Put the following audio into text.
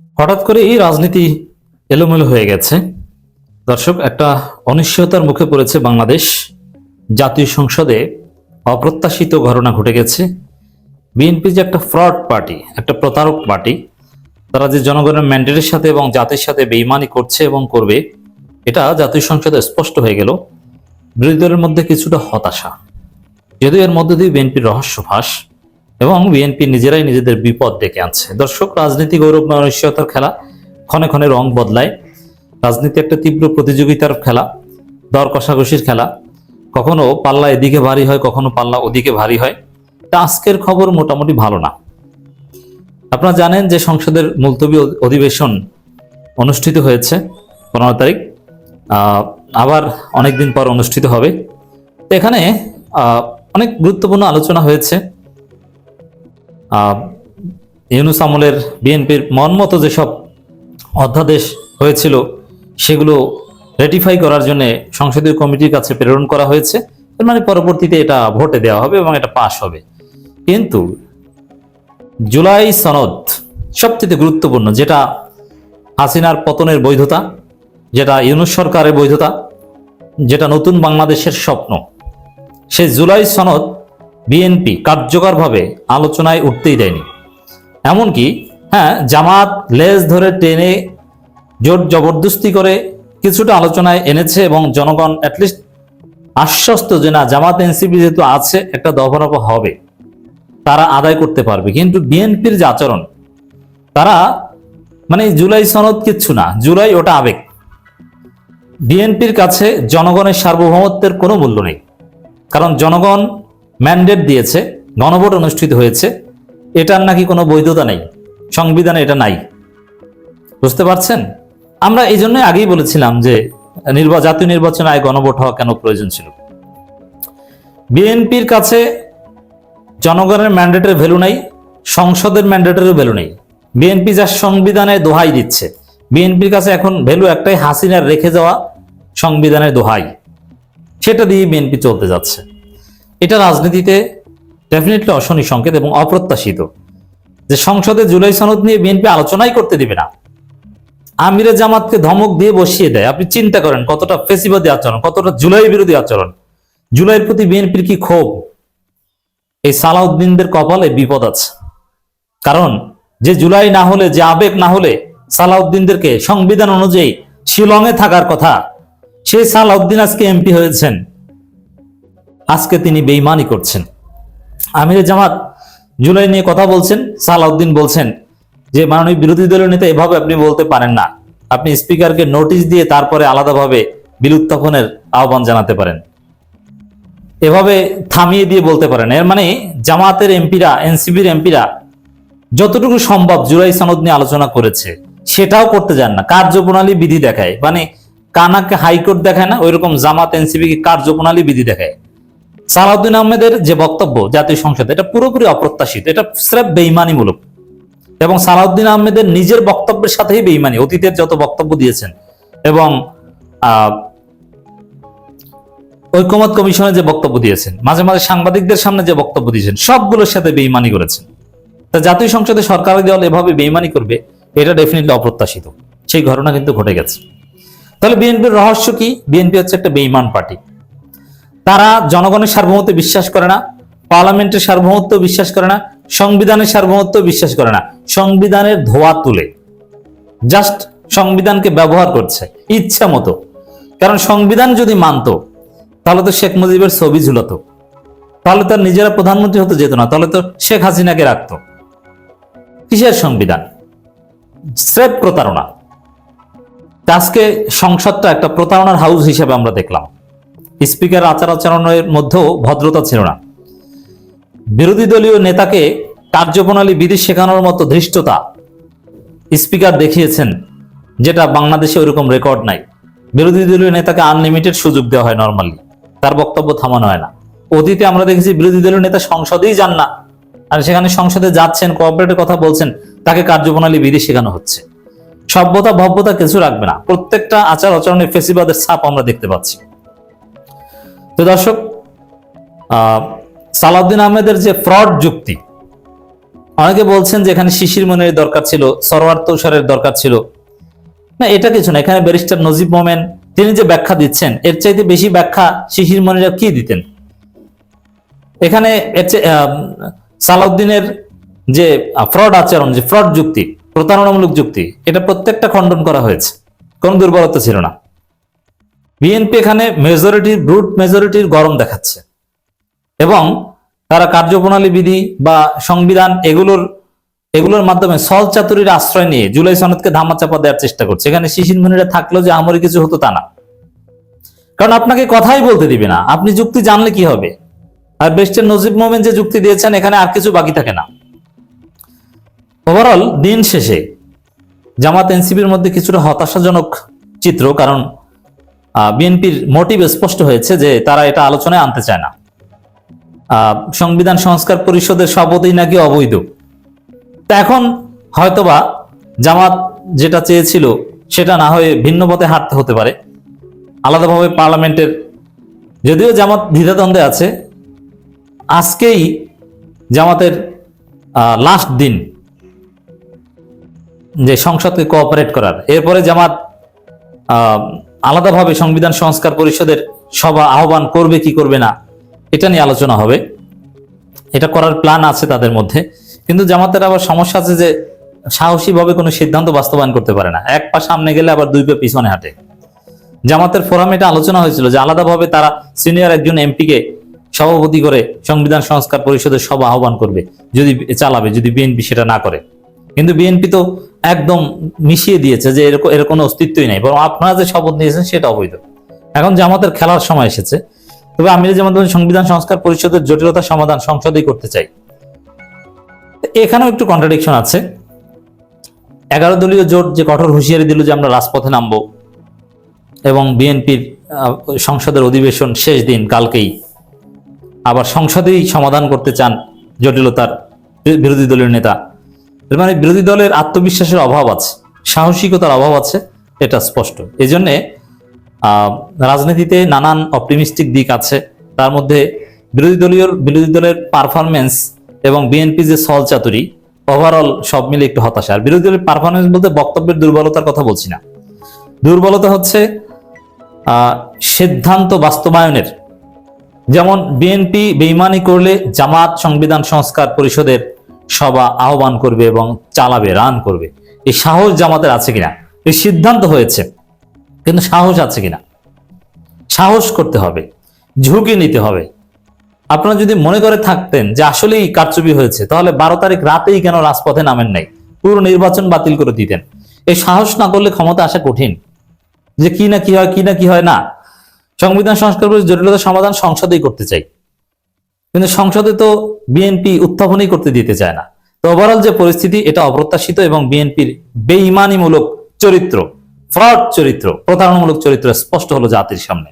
হঠাৎ করে এই রাজনীতি এলোমেলো হয়ে গেছে। দর্শক, একটা অনিশ্চয়তার মুখে পড়েছে বাংলাদেশ। জাতীয় সংসদে অপ্রত্যাশিত ঘটনা ঘটে গেছে। বিএনপি যে একটা ফ্রড পার্টি, একটা প্রতারক পার্টি, তারা যে জনগণের ম্যান্ডেটের সাথে এবং জাতির সাথে বেইমানি করছে এবং করবে, এটা জাতীয় সংসদে স্পষ্ট হয়ে গেল। বিরোধী দলের মধ্যে কিছুটা হতাশা, যদিও এর মধ্যে দিয়ে বিএনপির রহস্য ফাঁস এবং বিএনপি নিজেরাই নিজেদের বিপদ ডেকে আনছে। দর্শক, রাজনীতি গৌরব অনিশ্চয়তার খেলা, ক্ষণে ক্ষণে রং বদলায়। রাজনীতি একটা তীব্র প্রতিযোগিতার খেলা, দর কষাকষির খেলা। কখনো পাল্লা এদিকে ভারী হয়, কখনো পাল্লা ওদিকে ভারী হয়। তা আজকের খবর মোটামুটি ভালো না। আপনারা জানেন যে সংসদের মুলতবি অধিবেশন অনুষ্ঠিত হয়েছে 15 তারিখ, আবার অনেকদিন পর অনুষ্ঠিত হবে। তো এখানে অনেক গুরুত্বপূর্ণ আলোচনা হয়েছে। ইউনূস আমলের বিএনপির মনমতো যেসব অধ্যাদেশ হয়েছিল সেগুলো রেটিফাই করার জন্য সংসদীয় কমিটির কাছে প্রেরণ করা হয়েছে। এর মানে পরবর্তীতে এটা ভোটে দেওয়া হবে এবং এটা পাশ হবে। কিন্তু জুলাই সনদ সবচেয়ে গুরুত্বপূর্ণ, যেটা হাসিনার পতনের বৈধতা, যেটা ইউনূস সরকারের বৈধতা, যেটা নতুন বাংলাদেশের স্বপ্ন, সেই জুলাই সনদ বিএনপি কার্যকরভাবে আলোচনায় উঠতেই দেয়নি। এমনকি জামাত লেজ ধরে টেনে জোর জবরদস্তি করে কিছুটা আলোচনায় এনেছে এবং জনগণ অ্যাটলিস্ট আশ্বস্ত যে না, জামাত এনসিপি যেহেতু আছে, একটা দফা হবে, তারা আদায় করতে পারবে। কিন্তু বিএনপির যে আচরণ, তারা মানে জুলাই সনদ কিচ্ছু না, জুলাই ওটা আবেগ। বিএনপির কাছে জনগণের সার্বভৌমত্বের কোনো মূল্য নেই, কারণ জনগণ ম্যান্ডেট দিয়েছে, গণভোট অনুষ্ঠিত হয়েছে, এটার নাকি কোনো বৈধতা নেই, সংবিধানে এটা নাই। বুঝতে পারছেন? আমরা এই জন্যই আগেই বলেছিলাম যে জাতীয় নির্বাচনে আগে গণভোট হওয়া কেন প্রয়োজন ছিল। বিএনপির কাছে জনগণের ম্যান্ডেটের ভ্যালু নাই, সংসদের ম্যান্ডেটেরও ভ্যালু নেই। বিএনপি যা সংবিধানের দোহাই দিচ্ছে, বিএনপির কাছে এখন ভ্যালু একটাই, হাসিনার রেখে যাওয়া সংবিধানের দোহাই, সেটা দিয়ে বিএনপি চলতে যাচ্ছে। এটা রাজনীতিতে ডেফিনেটলি অশনি সংকেত এবং অপ্রত্যাশিত, যে সংসদে জুলাই সনদ নিয়ে বিএনপি আলোচনাই করতে দিবে না। আমিরে জামাতকে ধমক দিয়ে বসিয়ে দেয়। আপনি চিন্তা করেন কতটা ফেসিবাদী আচরণ, কতটা জুলাই বিরোধী আচরণ। জুলাইয়ের প্রতি বিএনপির কি ক্ষোভ! এই সালাউদ্দিনদের কপালে বিপদ আছে। কারণ যে জুলাই না হলে, যে আবেগ না হলে সালাউদ্দিনদেরকে সংবিধান অনুযায়ী শিলংয়ে থাকার কথা, সেই সালাউদ্দিন আজকে এমপি হয়েছেন, আজকে তিনি বেইমানি করছেন। আমিরে জামাত জুলাই নিয়ে কথা বলছেন, সালাউদ্দিন বলছেন যে মাননীয় বিরোধী দলীয় নেতা, এভাবে আপনি বলতে পারেন না, আপনি স্পিকারকে নোটিশ দিয়ে তারপরে আলাদাভাবে বিল উত্থাপনের আহ্বান জানাতে পারেন, এভাবে থামিয়ে দিয়ে বলতে পারেন। এর মানে জামাতের এমপিরা, এনসিপির এমপিরা যতটুকু সম্ভব জুলাই সনদ নিয়ে আলোচনা করেছে, সেটাও করতে যান না, কার্যপ্রণালী বিধি দেখায়। মানে কানাকে হাইকোর্ট দেখায় না, ওইরকম জামাত এনসিপি কে কার্যপ্রণালী বিধি দেখায়। সালাউদ্দিন আহমেদের যে বক্তব্য জাতীয় সংসদে, এটা পুরোপুরি অপ্রত্যাশিত, এটা স্রেফ বেইমানিমূলক। এবং সালাউদ্দিন আহমেদের নিজের বক্তব্যের সাথেই বেইমানি, অতীতের যত বক্তব্য দিয়েছেন এবং ঐকমত্য কমিশনে যে বক্তব্য দিয়েছেন, মাঝে মাঝে সাংবাদিকদের সামনে যে বক্তব্য দিয়েছেন, সবগুলোর সাথে বেইমানি করেছেন। তা জাতীয় সংসদে সরকারি দল এভাবে বেইমানি করবে, এটা ডেফিনেটলি অপ্রত্যাশিত। সেই ঘটনা কিন্তু ঘটে গেছে। তাহলে বিএনপির রহস্য কি? বিএনপি হচ্ছে একটা বেইমান পার্টি। তারা জনগণের সার্বভৌমত্বে বিশ্বাস করে না, পার্লামেন্টের সার্বভৌমত্ব বিশ্বাস করে না, সংবিধানের সার্বভৌমত্ব বিশ্বাস করে না। সংবিধানের ধোয়া তুলে জাস্ট সংবিধানকে ব্যবহার করছে ইচ্ছা মতো। কারণ সংবিধান যদি মানতো, তাহলে তো শেখ মুজিবের ছবি ঝুলাতো, তাহলে তার নিজেরা প্রধানমন্ত্রী হতে যেত না, তাহলে তো শেখ হাসিনাকে রাখতো। কিসের সংবিধান? স্রেফ প্রতারণা। আজকে সংসদটা একটা প্রতারণার হাউস হিসেবে আমরা দেখলাম। স্পিকার আচার আচরণের মধ্যেও ভদ্রতা ছিল না। বিরোধী দলীয় নেতাকে কার্যপ্রণালী বিধি শেখানোর মতো ধৃষ্টতা স্পিকার দেখিয়েছেন, যেটা বাংলাদেশে ওইরকম রেকর্ড নাই। বিরোধী দলীয় নেতাকে আনলিমিটেড সুযোগ দেওয়া হয়, নর্মালি তার বক্তব্য থামানো হয় না। অতীতে আমরা দেখেছি বিরোধী দলীয় নেতা সংসদেই যান না, আর সেখানে সংসদে যাচ্ছেন, কোঅপারেটের কথা বলছেন, তাকে কার্যপ্রণালী বিধি শেখানো হচ্ছে। সভ্যতা ভব্যতা কিছু রাখবে না, প্রত্যেকটা আচার আচরণে ফেসিবাদের ছাপ আমরা দেখতে পাচ্ছি। তো দর্শক, সালাউদ্দিন আহমেদের যে ফ্রড যুক্তি, অনেকে বলছেন যে এখানে শিশির মনির দরকার ছিল, সরওয়ার তুষারের দরকার ছিল। না, এটা কিছু না। এখানে ব্যারিস্টার নজিব মোমেন তিনি যে ব্যাখ্যা দিচ্ছেন, এর চাইতে বেশি ব্যাখ্যা শিশির মনিরা কি দিতেন। এখানে সালাউদ্দিনের যে ফ্রড আচরণ, যে ফ্রড যুক্তি, প্রতারণামূলক যুক্তি, এটা প্রত্যেকটা খণ্ডন করা হয়েছে, কোন দুর্বলতা ছিল না। বিএনপি এখানে মেজরিটির, ব্রুট মেজরিটির গরম দেখাচ্ছে এবং তারা কার্যপ্রণালী বিধি বা সংবিধান এগুলোর মাধ্যমে সল চাতুরির আশ্রয় নিয়ে জুলাই সনদকে ধামাচাপা দেওয়ার চেষ্টা করছে। এখানে শিশির মনিরা থাকলেও যে আমরি কিছু হতো তা না, কারণ আপনাকে কথাই বলতে দিবে না, আপনি যুক্তি জানলে কি হবে। আর ব্যারিস্টার নজিব মোমেন যে যুক্তি দিয়েছেন, এখানে আর কিছু বাকি থাকে না। ওভারঅল দিন শেষে জামাত এনসিপির মধ্যে কিছুটা হতাশাজনক চিত্র, কারণ বিএনপির মোটিভ স্পষ্ট হয়েছে যে তারা এটা আলোচনায় আনতে চায় না। সংবিধান সংস্কার পরিষদের শপথই নাকি অবৈধ। তা এখন হয়তোবা জামাত যেটা চেয়েছিল সেটা না হয়ে ভিন্ন পথে হাঁটতে হতে পারে। আলাদাভাবে পার্লামেন্টের, যদিও জামাত দ্বিধাদ্বন্দ্বে আছে, আজকেই জামাতের লাস্ট দিন যে সংসদকে কোঅপারেট করার। এরপরে জামাত আলাদাভাবে সংবিধান সংস্কার পরিষদের সভা আহ্বান করবে কি করবে না, এটা নিয়ে আলোচনা হবে। এটা করার প্ল্যান আছে তাদের মধ্যে, কিন্তু জামাতের আবার সমস্যা আছে যে সাহসীভাবে কোনো সিদ্ধান্ত বাস্তবায়ন করতে পারে না। এক পা সামনে গেলে আবার দুই পা পিছনে হাঁটে। জামাতের ফোরামে এটা আলোচনা হয়েছিল যে আলাদাভাবে তারা সিনিয়র একজন এমপিকে সভাপতি করে সংবিধান সংস্কার পরিষদের সভা আহ্বান করবে, যদি চালাবে, যদি বিএনপি সেটা না করে। কিন্তু বিএনপি তো একদম মিশিয়ে দিয়েছে যে এর কোনো অস্তিত্বই নাই, বরং আপনারা যে শপথ নিয়েছেন সেটা অবৈধ। এখন জামাতের খেলার সময় এসেছে। তবে আমি যেমন সংবিধান সংস্কার পরিষদের জটিলতার সমাধান সংসদেই করতে চাই, এখানেও একটু কন্ট্রাডিকশন আছে। 11 দলীয় জোট যে কঠোর হুঁশিয়ারি দিল যে আমরা রাজপথে নামবো, এবং বিএনপির সংসদের অধিবেশন শেষ দিন কালকেই, আবার সংসদেই সমাধান করতে চান জটিলতার বিরোধী দলীয় নেতা। এর মানে বিরোধী দলের আত্মবিশ্বাসের অভাব আছে, সাহসিকতার অভাব আছে, এটা স্পষ্ট। এই জন্যে রাজনীতিতে নানান অপটিমিস্টিক দিক আছে, তার মধ্যে বিরোধী দলের পারফরমেন্স এবং বিএনপি যে সল চাতুরি, ওভারঅল সব মিলে একটু হতাশা। আর বিরোধী দলের পারফরমেন্স বলতে বক্তব্যের দুর্বলতার কথা বলছি না, দুর্বলতা হচ্ছে সিদ্ধান্ত বাস্তবায়নের। যেমন বিএনপি বেইমানি করলে জামাত সংবিধান সংস্কার পরিষদের সভা আহ্বান করবে এবং চালাবে, রান করবে, এই সাহস জামাতের আছে কিনা। এই সিদ্ধান্ত হয়েছে, কিন্তু সাহস আছে কিনা। সাহস করতে হবে, ঝুঁকি নিতে হবে। আপনারা যদি মনে করে থাকতেন যে আসলেই কারচুপি হয়েছে, তাহলে 12 তারিখ রাতেই কেন রাজপথে নামেন নাই, পুরো নির্বাচন বাতিল করে দিতেন। এই সাহস না করলে ক্ষমতা আসা কঠিন। যে কি না কি হয় না, সংবিধান সংস্কার জটিলতা সমাধান সংসদেই করতে চাই, কিন্তু সংসদে তো বিএনপি উত্থাপনই করতে দিতে চায় না। তো ওভারঅল যে পরিস্থিতি, এটা অপ্রত্যাশিত এবং বিএনপির বেঈমানিমূলক চরিত্র, ফ্রড চরিত্র, প্রতারণামূলক চরিত্র স্পষ্ট হলো জাতির সামনে।